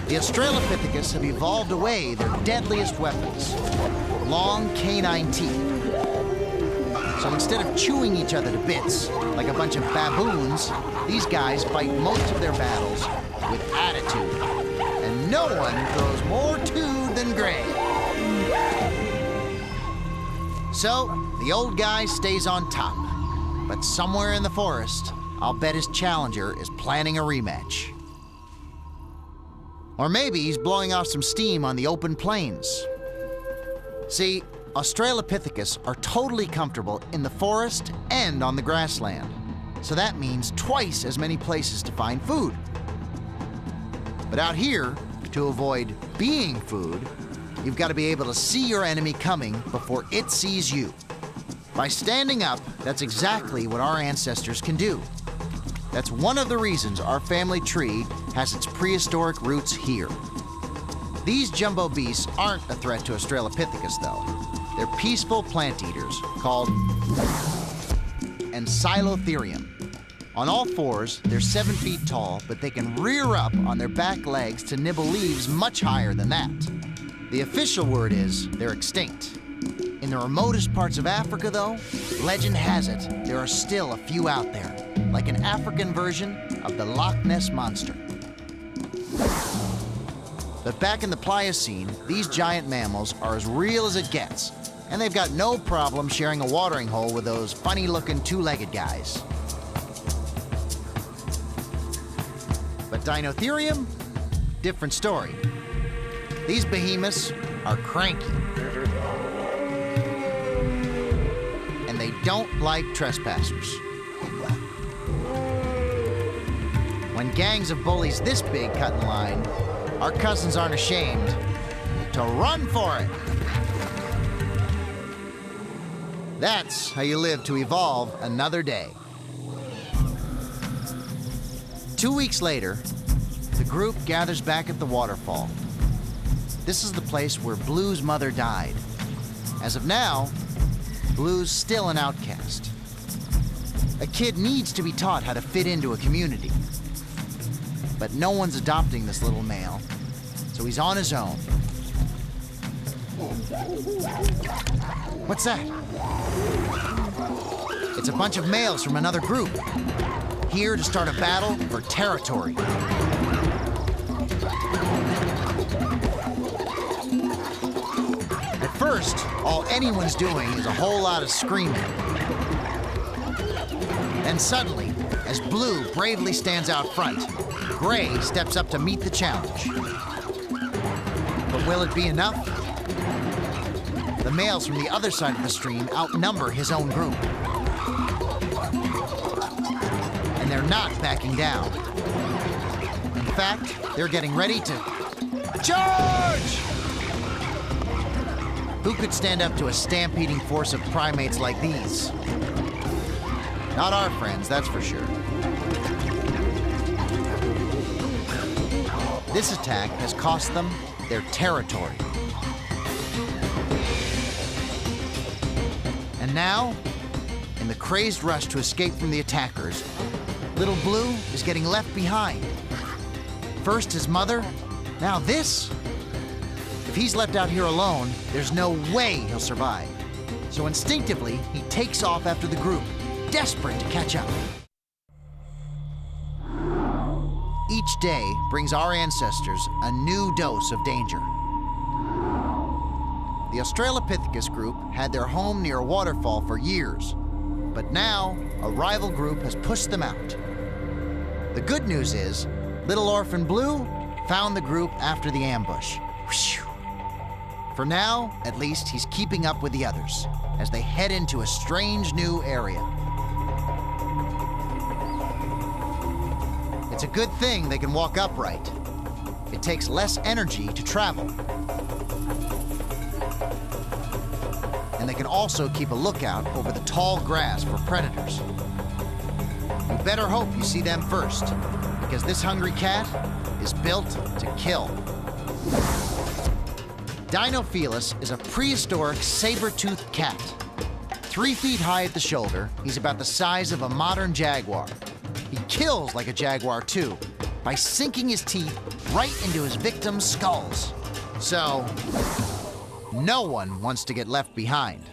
The Australopithecus have evolved away their deadliest weapons, long canine teeth. So instead of chewing each other to bits like a bunch of baboons, these guys fight most of their battles with attitude. And no one throws more tood than Gray. So, the old guy stays on top. But somewhere in the forest, I'll bet his challenger is planning a rematch. Or maybe he's blowing off some steam on the open plains. See, Australopithecus are totally comfortable in the forest and on the grassland. So that means twice as many places to find food. But out here, to avoid being food, you've got to be able to see your enemy coming before it sees you. By standing up, that's exactly what our ancestors can do. That's one of the reasons our family tree has its prehistoric roots here. These jumbo beasts aren't a threat to Australopithecus, though. They're peaceful plant eaters called Ensilotherium. On all fours, they're 7 feet tall, but they can rear up on their back legs to nibble leaves much higher than that. The official word is they're extinct. In the remotest parts of Africa, though, legend has it there are still a few out there, like an African version of the Loch Ness Monster. But back in the Pliocene, these giant mammals are as real as it gets, and they've got no problem sharing a watering hole with those funny-looking two-legged guys. But Dinotherium? Different story. These behemoths are cranky. And they don't like trespassers. When gangs of bullies this big cut in line, our cousins aren't ashamed to run for it. That's how you live to evolve another day. 2 weeks later, the group gathers back at the waterfall. This is the place where Blue's mother died. As of now, Blue's still an outcast. A kid needs to be taught how to fit into a community. But no one's adopting this little male, so he's on his own. What's that? It's a bunch of males from another group, here to start a battle for territory. At first, all anyone's doing is a whole lot of screaming. And suddenly, as Blue bravely stands out front, Gray steps up to meet the challenge. But will it be enough? The males from the other side of the stream outnumber his own group. And they're not backing down. In fact, they're getting ready to charge! Who could stand up to a stampeding force of primates like these? Not our friends, that's for sure. This attack has cost them their territory. And now, in the crazed rush to escape from the attackers, little Blue is getting left behind. First his mother, now this? If he's left out here alone, there's no way he'll survive. So instinctively, he takes off after the group, desperate to catch up. Each day brings our ancestors a new dose of danger. The Australopithecus group had their home near a waterfall for years, but now a rival group has pushed them out. The good news is, little orphan Blue found the group after the ambush. Whew. For now, at least, he's keeping up with the others as they head into a strange new area. It's a good thing they can walk upright. It takes less energy to travel. And they can also keep a lookout over the tall grass for predators. You better hope you see them first, because this hungry cat is built to kill. Dinofelis is a prehistoric saber-toothed cat. 3 feet high at the shoulder, he's about the size of a modern jaguar. He kills like a jaguar, too, by sinking his teeth right into his victims' skulls. So, no one wants to get left behind.